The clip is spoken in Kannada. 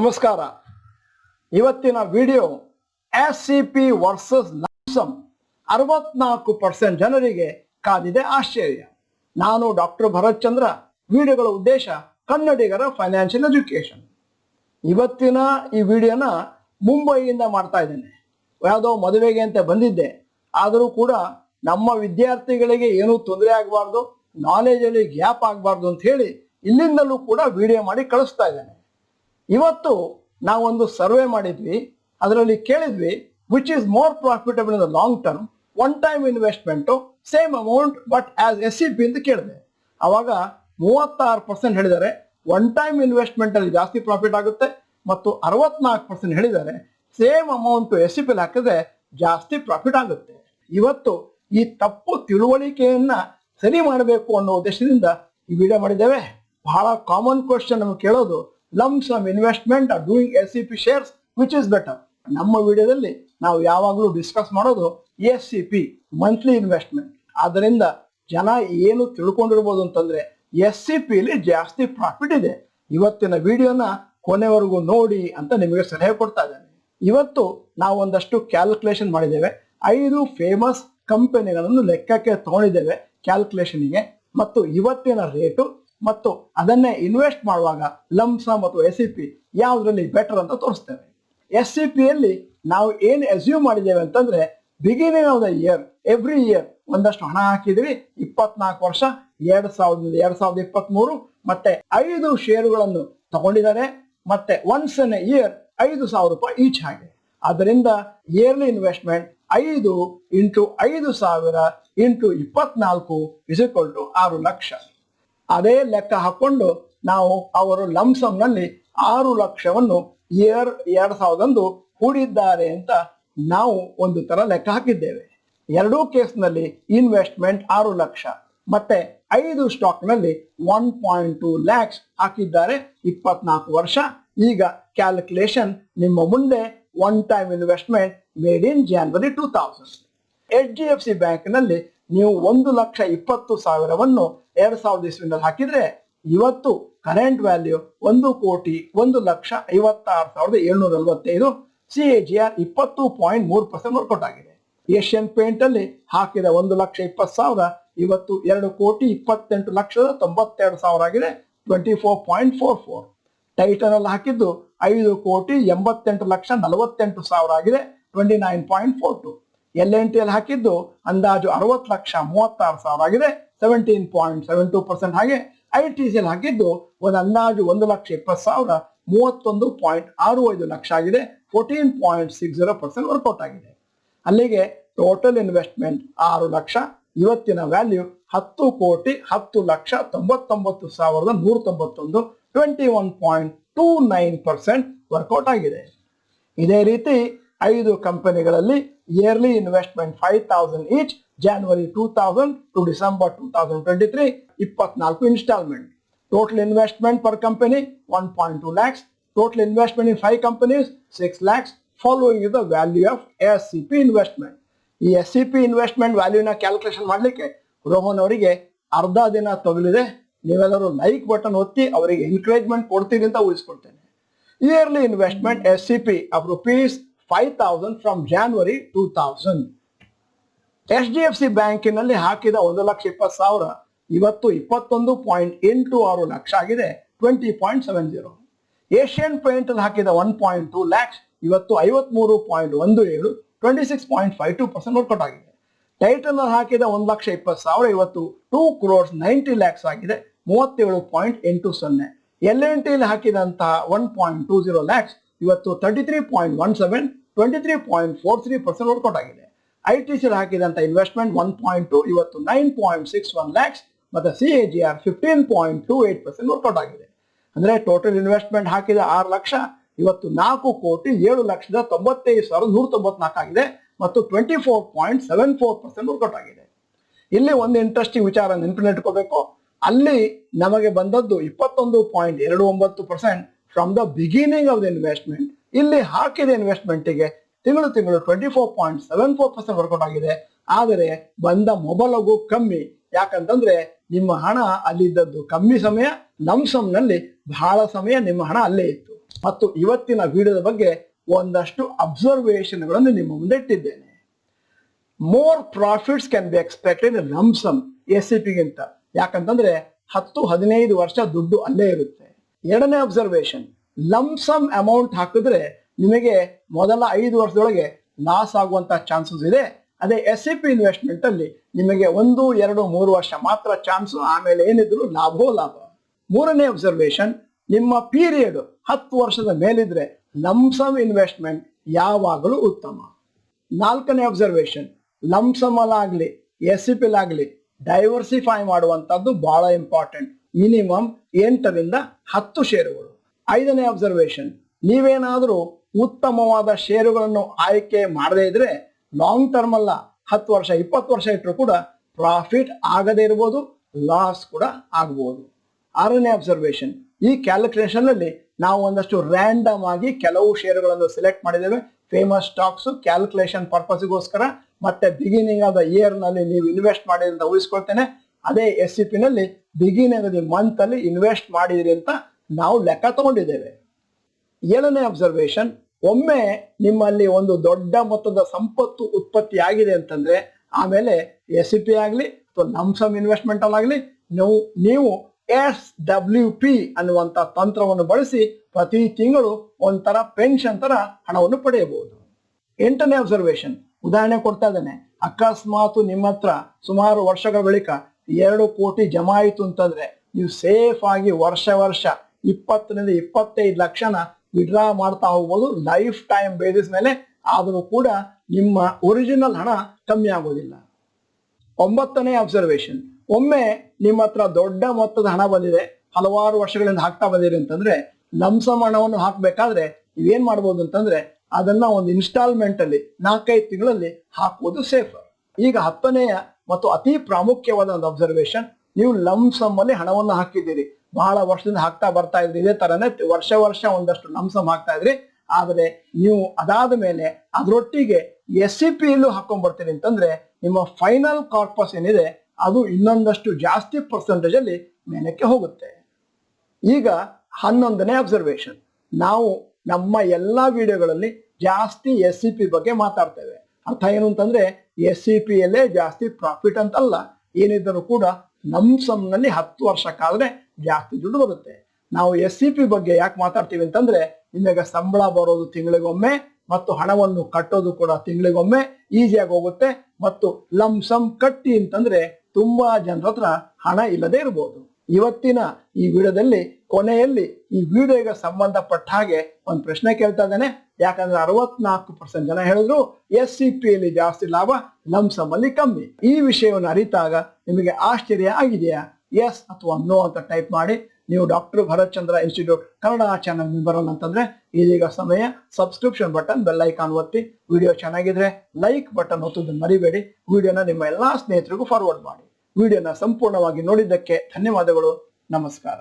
ನಮಸ್ಕಾರ. ಇವತ್ತಿನ ವಿಡಿಯೋ SCP ವರ್ಸಸ್ ಲಂಸಮ್ 64% ಜನರಿಗೆ ಕಾದಿದೆ ಆಶ್ಚರ್ಯ. ನಾನು ಡಾಕ್ಟರ್ ಭರತ್ ಚಂದ್ರ. ವಿಡಿಯೋಗಳ ಉದ್ದೇಶ ಕನ್ನಡಿಗರ ಫೈನಾನ್ಷಿಯಲ್ ಎಜುಕೇಶನ್. ಇವತ್ತಿನ ಈ ವಿಡಿಯೋನ ಮುಂಬೈಯಿಂದ ಮಾಡ್ತಾ ಇದ್ದೇನೆ. ಯಾವುದೋ ಮದುವೆಗೆ ಅಂತ ಬಂದಿದ್ದೆ, ಆದರೂ ಕೂಡ ನಮ್ಮ ವಿದ್ಯಾರ್ಥಿಗಳಿಗೆ ಏನೂ ತೊಂದರೆ ಆಗಬಾರ್ದು, ನಾಲೆಜಲ್ಲಿ ಗ್ಯಾಪ್ ಆಗಬಾರ್ದು ಅಂತ ಹೇಳಿ ಇಲ್ಲಿಂದಲೂ ಕೂಡ ವಿಡಿಯೋ ಮಾಡಿ ಕಳಿಸ್ತಾ ಇದ್ದೇನೆ. ಇವತ್ತು ನಾವೊಂದು ಸರ್ವೆ ಮಾಡಿದ್ವಿ. ಅದರಲ್ಲಿ ಕೇಳಿದ್ವಿ which is more profitable in the long term, one time investment same amount but as SCP ಅಂತ ಕೇಳಿದೆ. ಅವಾಗ 36% ಹೇಳಿದ್ದಾರೆ ಒನ್ ಟೈಮ್ ಇನ್ವೆಸ್ಟ್ಮೆಂಟ್ ಅಲ್ಲಿ ಜಾಸ್ತಿ ಪ್ರಾಫಿಟ್ ಆಗುತ್ತೆ, ಮತ್ತು 64% ಹೇಳಿದ್ದಾರೆ ಸೇಮ್ ಅಮೌಂಟ್ SCP ಹಾಕಿದ್ರೆ ಜಾಸ್ತಿ ಪ್ರಾಫಿಟ್ ಆಗುತ್ತೆ. ಇವತ್ತು ಈ ತಪ್ಪು ತಿಳುವಳಿಕೆಯನ್ನ ಸರಿ ಮಾಡಬೇಕು ಅನ್ನೋ ಉದ್ದೇಶದಿಂದ ಈ ವಿಡಿಯೋ ಮಾಡಿದ್ದೇವೆ. ಬಹಳ ಕಾಮನ್ ಕ್ವಶನ್ ನಮಗೆ ಕೇಳೋದು, lump sum investment or doing SCP shares which is better. ನಮ್ಮ ವಿಡಿಯೋದಲ್ಲಿ ನಾವು ಯಾವಾಗಲೂ ಡಿಸ್ಕಸ್ ಮಾಡೋದು SCP ಮಂತ್ಲಿ ಇನ್ವೆಸ್ಟ್ಮೆಂಟ್. ಆದ್ದರಿಂದ ಜನ ಏನು ತಿಳ್ಕೊಂಡಿರ್ಬೋದು ಅಂತಂದ್ರೆ SCP ಲಿ ಜಾಸ್ತಿ ಪ್ರಾಫಿಟ್ ಇದೆ. ಇವತ್ತಿನ ವಿಡಿಯೋನ ಕೊನೆವರೆಗೂ ನೋಡಿ ಅಂತ ನಿಮಗೆ ಸಲಹೆ ಕೊಡ್ತಾ ಇದ್ದೇನೆ. ಇವತ್ತು ನಾವು ಒಂದಷ್ಟು ಕ್ಯಾಲ್ಕುಲೇಷನ್ ಮಾಡಿದ್ದೇವೆ. 5 ಫೇಮಸ್ ಕಂಪನಿಗಳನ್ನು ಲೆಕ್ಕಕ್ಕೆ ತಗೊಂಡಿದ್ದೇವೆ ಕ್ಯಾಲ್ಕುಲೇಷನ್ಗೆ, ಮತ್ತು ಇವತ್ತಿನ ರೇಟು ಮತ್ತು ಅದನ್ನೇ ಇನ್ವೆಸ್ಟ್ ಮಾಡುವಾಗ ಲಂಪ್ಸ ಮತ್ತು SCP ಯಾವುದರಲ್ಲಿ ಬೆಟರ್ ಅಂತ ತೋರಿಸ್ತೇವೆ. SCP ಯಲ್ಲಿ ನಾವು ಏನು ಅಸ್ಯೂಮ್ ಮಾಡಿದ್ದೇವೆ ಅಂತಂದ್ರೆ, beginning of the year every year ಒಂದಷ್ಟು ಹಣ ಹಾಕಿದ್ವಿ. 24 ವರ್ಷ 2023 ಮತ್ತೆ 5 ಷೇರುಗಳನ್ನು ತಗೊಂಡಿದ್ದಾರೆ. ಮತ್ತೆ ಒನ್ಸ್ ಎನ್ ಇಯರ್ 5,000 ರೂಪಾಯಿ ಈಚ್ ಹಾಗೆ. ಅದರಿಂದ yearly investment 5 into 5,000 into 24 = 6 lakh. ಅದೇ ಲೆಕ್ಕ ಹಾಕೊಂಡು ನಾವು ಅವರು ಲಂಸಮ್ ನಲ್ಲಿ 6 ಲಕ್ಷವನ್ನು ಇಯರ್ 2000 ಹೂಡಿದ್ದಾರೆ ಅಂತ ನಾವು ಒಂದು ತರ ಲೆಕ್ಕ ಹಾಕಿದ್ದೇವೆ. ಎರಡೂ ಕೇಸ್ನಲ್ಲಿ ಇನ್ವೆಸ್ಟ್ಮೆಂಟ್ 6 ಲಕ್ಷ ಮತ್ತೆ 5 ಸ್ಟಾಕ್ ನಲ್ಲಿ 1.2 ಲ್ಯಾಕ್ಸ್ ಹಾಕಿದ್ದಾರೆ 24 ವರ್ಷ. ಈಗ ಕ್ಯಾಲ್ಕುಲೇಷನ್ ನಿಮ್ಮ ಮುಂದೆ. One time investment made in January 2000. HDFC bank ನಲ್ಲಿ ನೀವು 1,20,000ವನ್ನು 2000 ಇಸ್ವಿನಲ್ಲಿ ಹಾಕಿದ್ರೆ ಇವತ್ತು ಕರೆಂಟ್ ವ್ಯಾಲ್ಯೂ 1,01,56,745. CAGR 20.3% ವರ್ಕೌಟ್ ಆಗಿದೆ. ಏಷ್ಯನ್ ಪೇಂಟ್ ಅಲ್ಲಿ ಹಾಕಿದ 1,20,000 ಇವತ್ತು 2,28,92,92,000 ಆಗಿದೆ, 24.44. ಟೈಟನ್ ಅಲ್ಲಿ ಹಾಕಿದ್ದು 5,88,48,000 ಆಗಿದೆ, 29.42. LNT ಅಲ್ಲಿ ಹಾಕಿದ್ದು ಅಂದಾಜು 60,36,000 ಆಗಿದೆ, 17.72%. ಹಾಗೆ ITC ಅಲ್ಲಿ ಹಾಕಿದ್ದು ಒಂದು ಅಂದಾಜು 1,20,000 31.65 ಲಕ್ಷ ಆಗಿದೆ, 14.60% ವರ್ಕೌಟ್ ಆಗಿದೆ. ಅಲ್ಲಿಗೆ ಟೋಟಲ್ ಇನ್ವೆಸ್ಟ್ಮೆಂಟ್ 6 ಲಕ್ಷ. ಇವತ್ತಿನ ವ್ಯಾಲ್ಯೂ 10,10,99,191. 21.29% ವರ್ಕೌಟ್ ಆಗಿದೆ. ಇದೇ ರೀತಿ 5 ಕಂಪನಿಗಳಲ್ಲಿ yearly investment 5,000 each, January 2000 to December 2023, 24 instalment. Total investment per company 1.2 lakhs. Total investment in 5 companies 6 lakhs. Following is the value of SCP investment. ಈ SCP ಇನ್ವೆಸ್ಟ್ಮೆಂಟ್ ವ್ಯಾಲ್ಯೂನ ಕ್ಯಾಲ್ಕುಲೇಷನ್ ಮಾಡಲಿಕ್ಕೆ ರೋಹನ್ ಅವರಿಗೆ ಅರ್ಧ ದಿನ ತಗಲಿದೆ. ನೀವೆಲ್ಲರೂ ಲೈಕ್ ಬಟನ್ ಒತ್ತಿ ಅವರಿಗೆ ಎನ್ಕರೇಜ್ಮೆಂಟ್ ಕೊಡ್ತೀರಿ ಅಂತ ಊಹಿಸ್ಕೊಳ್ತೇನೆ. Yearly investment SCP of ₹5,000 from January 2000. HDFC ಬ್ಯಾಂಕಿನಲ್ಲಿ ಹಾಕಿದ 1,20,000 ಇವತ್ತು 21.86 ಲಕ್ಷ ಆಗಿದೆ, 20.70. ಏಷ್ಯನ್ ಪೇಂಟ್ ಅಲ್ಲಿ ಹಾಕಿದ 1.2 ಲ್ಯಾಕ್ಸ್ ಇವತ್ತು 53.17, 26.52% ವರ್ಕೌಟ್ ಆಗಿದೆ. ಟೈಟನ್ ಅಲ್ಲಿ ಹಾಕಿದ 1,20,000 ಇವತ್ತು 2,90,00,000 ಆಗಿದೆ, 37.80. LNT ಅಲ್ಲಿ ಹಾಕಿದಂತಹ 1.20 ಲ್ಯಾಕ್ಸ್ ಇವತ್ತು 33.17, 23.43% ವರ್ಕೌಟ್ ಆಗಿದೆ. ITC ಅಲ್ಲಿ ಹಾಕಿದಂತ ಇನ್ವೆಸ್ಟ್ಮೆಂಟ್ 1.2 ಇವತ್ತು 9.61 ಲ್ಯಾಕ್ಸ್ ಮತ್ತೆ CAGR 15.28% ವರ್ಕೌಟ್ ಆಗಿದೆ. ಅಂದ್ರೆ ಟೋಟಲ್ ಇನ್ವೆಸ್ಟ್ಮೆಂಟ್ ಹಾಕಿದ 6 ಲಕ್ಷ ಇವತ್ತು 4,07,95,194 ಆಗಿದೆ, ಮತ್ತು 24.74% ವರ್ಕೌಟ್ ಆಗಿದೆ. ಇಲ್ಲಿ ಒಂದು ಇಂಟ್ರೆಸ್ಟಿಂಗ್ ವಿಚಾರ ನೆನಪಿನಟ್ಕೋಬೇಕು. ಅಲ್ಲಿ ನಮಗೆ ಬಂದದ್ದು 21.29% from the beginning of the investment. ಇಲ್ಲಿ ಹಾಕಿದ ಇನ್ವೆಸ್ಟ್ಮೆಂಟ್ಗೆ ತಿಂಗಳು 24.74% ವರ್ಕೌಟ್ ಆಗಿದೆ. ಆದರೆ ಬಂದ ಮೊಬಲಗು ಕಮ್ಮಿ. ಯಾಕಂತಂದ್ರೆ ನಿಮ್ಮ ಹಣ ಅಲ್ಲಿದ್ದದ್ದು ಕಮ್ಮಿ ಸಮಯ, ಲಂಸಮ್ ನಲ್ಲಿ ಬಹಳ ಸಮಯ ನಿಮ್ಮ ಹಣ ಅಲ್ಲೇ ಇತ್ತು. ಮತ್ತು ಇವತ್ತಿನ ವಿಡಿಯೋದ ಬಗ್ಗೆ ಒಂದಷ್ಟು ಅಬ್ಸರ್ವೇಷನ್ಗಳನ್ನು ನಿಮ್ಮ ಮುಂದೆ ಇಟ್ಟಿದ್ದೇನೆ. More profits can be expected lumpsum SIP-ಗಿಂತ. ಯಾಕಂತಂದ್ರೆ 10-15 ವರ್ಷ ದುಡ್ಡು ಅಲ್ಲೇ ಇರುತ್ತೆ. ಎರಡನೇ ಅಬ್ಸರ್ವೇಷನ್, ಲಂಸಮ್ ಅಮೌಂಟ್ ಹಾಕಿದ್ರೆ ನಿಮಗೆ ಮೊದಲ 5 ವರ್ಷದೊಳಗೆ ಲಾಸ್ ಆಗುವಂತ ಚಾನ್ಸಸ್ ಇದೆ. ಅದೇ SIP ಇನ್ವೆಸ್ಟ್ಮೆಂಟ್ ಅಲ್ಲಿ ನಿಮಗೆ 1, 2, 3 ವರ್ಷ ಮಾತ್ರ ಚಾನ್ಸ್, ಆಮೇಲೆ ಏನಿದ್ರು ಲಾಭವೋ ಲಾಭ. ಮೂರನೇ ಅಬ್ಸರ್ವೇಷನ್, ನಿಮ್ಮ ಪೀರಿಯಡ್ 10 ವರ್ಷದ ಮೇಲಿದ್ರೆ ಲಂಸಮ್ ಇನ್ವೆಸ್ಟ್ಮೆಂಟ್ ಯಾವಾಗಲೂ ಉತ್ತಮ. ನಾಲ್ಕನೇ ಅಬ್ಸರ್ವೇಷನ್, ಲಂಸಮ್ ಅಲ್ಲಾಗ್ಲಿ SIP ಲಾಗ್ಲಿ ಡೈವರ್ಸಿಫೈ ಮಾಡುವಂತದ್ದು ಬಹಳ ಇಂಪಾರ್ಟೆಂಟ್. ಮಿನಿಮಮ್ 8ರಿಂದ 10 ಷೇರುಗಳು. ಐದನೇ ಅಬ್ಸರ್ವೇಷನ್, ನೀವೇನಾದರೂ ಉತ್ತಮವಾದ ಷೇರುಗಳನ್ನು ಆಯ್ಕೆ ಮಾಡದೇ ಇದ್ರೆ ಲಾಂಗ್ ಟರ್ಮ್ ಅಲ್ಲ 10 ವರ್ಷ 20 ವರ್ಷ ಇಟ್ಟರು ಕೂಡ ಪ್ರಾಫಿಟ್ ಆಗದೇ ಇರ್ಬೋದು, ಲಾಸ್ ಕೂಡ ಆಗ್ಬೋದು. ಆರನೇ ಅಬ್ಸರ್ವೇಷನ್, ಈ ಕ್ಯಾಲ್ಕುಲೇಷನ್ ಅಲ್ಲಿ ನಾವು ಒಂದಷ್ಟು ರ್ಯಾಂಡಮ್ ಆಗಿ ಕೆಲವು ಷೇರುಗಳನ್ನು ಸೆಲೆಕ್ಟ್ ಮಾಡಿದ್ದೇವೆ. ಫೇಮಸ್ ಸ್ಟಾಕ್ಸ್ ಕ್ಯಾಲ್ಕುಲೇಷನ್ ಪರ್ಪಸ್ಗೋಸ್ಕರ, ಮತ್ತೆ ಬಿಗಿನಿಂಗ್ ಆಫ್ ದ ಇಯರ್ ನಲ್ಲಿ ನೀವು ಇನ್ವೆಸ್ಟ್ ಮಾಡಿದ್ರಿ ಅಂತ ಊಹಿಸ್ಕೊಳ್ತೇನೆ. ಅದೇ SIP ನಲ್ಲಿ ಬಿಗಿನಿಂಗ್ ಆಫ್ ದಿ ಮಂತ್ ಅಲ್ಲಿ ಇನ್ವೆಸ್ಟ್ ಮಾಡಿದ್ರಿ ಅಂತ ನಾವು ಲೆಕ್ಕ ತಗೊಂಡಿದ್ದೇವೆ. ಏಳನೇ ಅಬ್ಸರ್ವೇಷನ್, ಒಮ್ಮೆ ನಿಮ್ಮಲ್ಲಿ ಒಂದು ದೊಡ್ಡ ಮೊತ್ತದ ಸಂಪತ್ತು ಉತ್ಪತ್ತಿ ಆಗಿದೆ ಅಂತಂದ್ರೆ ಆಮೇಲೆ SIP ಆಗಲಿ ಅಥವಾ ಲಂಸಮ್ ಇನ್ವೆಸ್ಟ್ಮೆಂಟ್ ಅಲ್ಲಾಗಲಿ ನೀವು SWP ಅನ್ನುವಂತ ತಂತ್ರವನ್ನು ಬಳಸಿ ಪ್ರತಿ ತಿಂಗಳು ಒಂಥರ ಪೆನ್ಷನ್ ತರ ಹಣವನ್ನು ಪಡೆಯಬಹುದು. ಎಂಟನೇ ಅಬ್ಸರ್ವೇಷನ್, ಉದಾಹರಣೆ ಕೊಡ್ತಾ ಇದ್ದೇನೆ. ಅಕಸ್ಮಾತ್ ನಿಮ್ಮ ಹತ್ರ ಸುಮಾರು ವರ್ಷಗಳ ಬಳಿಕ 2 ಕೋಟಿ ಜಮಾ ಆಯಿತು ಅಂತಂದ್ರೆ ನೀವು ಸೇಫ್ ಆಗಿ ವರ್ಷ 20ರಿಂದ 25 ಲಕ್ಷನ ವಿಡ್ರಾ ಮಾಡ್ತಾ ಹೋಗ್ಬೋದು ಲೈಫ್ ಟೈಮ್ ಬೇಸಿಸ್ ಮೇಲೆ. ಆದರೂ ಕೂಡ ನಿಮ್ಮ ಒರಿಜಿನಲ್ ಹಣ ಕಮ್ಮಿ ಆಗೋದಿಲ್ಲ. 9ನೇ ಅಬ್ಸರ್ವೇಷನ್, ಒಮ್ಮೆ ನಿಮ್ಮ ಹತ್ರ ದೊಡ್ಡ ಮೊತ್ತದ ಹಣ ಬಂದಿದೆ, ಹಲವಾರು ವರ್ಷಗಳಿಂದ ಹಾಕ್ತಾ ಬಂದಿರಿ ಅಂತಂದ್ರೆ ಲಂಸಮ್ ಹಣವನ್ನು ಹಾಕ್ಬೇಕಾದ್ರೆ ನೀವೇನ್ ಮಾಡ್ಬೋದು ಅಂತಂದ್ರೆ ಅದನ್ನ ಒಂದು ಇನ್ಸ್ಟಾಲ್ಮೆಂಟ್ ಅಲ್ಲಿ 4-5 ತಿಂಗಳಲ್ಲಿ ಹಾಕುವುದು ಸೇಫರ್. ಈಗ 10ನೆಯ ಮತ್ತು ಅತಿ ಪ್ರಾಮುಖ್ಯವಾದ ಒಂದು ಅಬ್ಸರ್ವೇಷನ್, ನೀವು ಲಂಸಮ್ ಅಲ್ಲಿ ಹಣವನ್ನು ಹಾಕಿದ್ದೀರಿ, ಬಹಳ ವರ್ಷದಿಂದ ಹಾಕ್ತಾ ಬರ್ತಾ ಇದ್ರಿ, ಇದೇ ತರನೇ ವರ್ಷ ಒಂದಷ್ಟು ಲಂಸಮ್ ಹಾಕ್ತಾ ಇದ್ರಿ. ಆದ್ರೆ ನೀವು ಅದಾದ ಮೇಲೆ ಅದರೊಟ್ಟಿಗೆ SIP ಯಲ್ಲೂ ಹಾಕೊಂಡ್ಬರ್ತೀರಿ ಅಂತಂದ್ರೆ ನಿಮ್ಮ ಫೈನಲ್ ಕಾರ್ಪಸ್ ಏನಿದೆ ಅದು ಇನ್ನೊಂದಷ್ಟು ಜಾಸ್ತಿ ಪರ್ಸೆಂಟೇಜ್ ಅಲ್ಲಿ ಮೇಲಕ್ಕೆ ಹೋಗುತ್ತೆ. ಈಗ 11ನೇ ಅಬ್ಸರ್ವೇಷನ್, ನಾವು ನಮ್ಮ ಎಲ್ಲಾ ವಿಡಿಯೋಗಳಲ್ಲಿ ಜಾಸ್ತಿ SIP ಬಗ್ಗೆ ಮಾತಾಡ್ತೇವೆ. ಅರ್ಥ ಏನು ಅಂತಂದ್ರೆ SIP ಯಲ್ಲೇ ಜಾಸ್ತಿ ಪ್ರಾಫಿಟ್ ಅಂತಲ್ಲ, ಏನಿದ್ದರೂ ಕೂಡ ಲಂಸಮ್ ನಲ್ಲಿ 10 ವರ್ಷಕ್ಕಾದ್ರೆ ಜಾಸ್ತಿ ದುಡ್ಡು ಬರುತ್ತೆ. ನಾವು SIP ಬಗ್ಗೆ ಯಾಕೆ ಮಾತಾಡ್ತೀವಿ ಅಂತಂದ್ರೆ ನಿಮಗೆ ಸಂಬಳ ಬರೋದು ತಿಂಗಳಿಗೊಮ್ಮೆ ಮತ್ತು ಹಣವನ್ನು ಕಟ್ಟೋದು ಕೂಡ ತಿಂಗಳಿಗೊಮ್ಮೆ ಈಸಿಯಾಗಿ ಹೋಗುತ್ತೆ. ಮತ್ತು ಲಂಸಮ್ ಕಟ್ಟಿ ಅಂತಂದ್ರೆ ತುಂಬಾ ಜನರ ಹತ್ರ ಹಣ ಇಲ್ಲದೆ ಇರಬಹುದು. ಇವತ್ತಿನ ಈ ವಿಡಿಯೋದಲ್ಲಿ ಕೊನೆಯಲ್ಲಿ ಈ ವಿಡಿಯೋಗೆ ಸಂಬಂಧಪಟ್ಟ ಹಾಗೆ ಒಂದು ಪ್ರಶ್ನೆ ಕೇಳ್ತಾ ಇದ್ದೇನೆ. ಯಾಕಂದ್ರೆ 64% ಜನ ಹೇಳಿದ್ರು SIP ಯಲ್ಲಿ ಜಾಸ್ತಿ ಲಾಭ, ಲಂಸಮ್ ಅಲ್ಲಿ ಕಮ್ಮಿ. ಈ ವಿಷಯವನ್ನು ಅರಿತಾಗ ನಿಮಗೆ ಆಶ್ಚರ್ಯ ಆಗಿದೆಯಾ? ಎಸ್ ಅಥವಾ ನೋ ಅಂತ ಟೈಪ್ ಮಾಡಿ. ನೀವು ಡಾಕ್ಟರ್ ಭರತ್ ಚಂದ್ರ ಇನ್ಸ್ಟಿಟ್ಯೂಟ್ ಕನ್ನಡ ಚಾನಲ್ ಬರೋಲ್ಲ ಅಂತಂದ್ರೆ ಇದೀಗ ಸಮಯ. ಸಬ್ಸ್ಕ್ರಿಪ್ಷನ್ ಬಟನ್, ಬೆಲ್ ಐಕಾನ್ ಒತ್ತಿ. ವಿಡಿಯೋ ಚೆನ್ನಾಗಿದ್ರೆ ಲೈಕ್ ಬಟನ್ ಒತ್ತೋದನ್ನು ಮರಿಬೇಡಿ. ವಿಡಿಯೋನ ನಿಮ್ಮ ಎಲ್ಲಾ ಸ್ನೇಹಿತರಿಗೂ ಫಾರ್ವರ್ಡ್ ಮಾಡಿ. ವಿಡಿಯೋನ ಸಂಪೂರ್ಣವಾಗಿ ನೋಡಿದ್ದಕ್ಕೆ ಧನ್ಯವಾದಗಳು. ನಮಸ್ಕಾರ.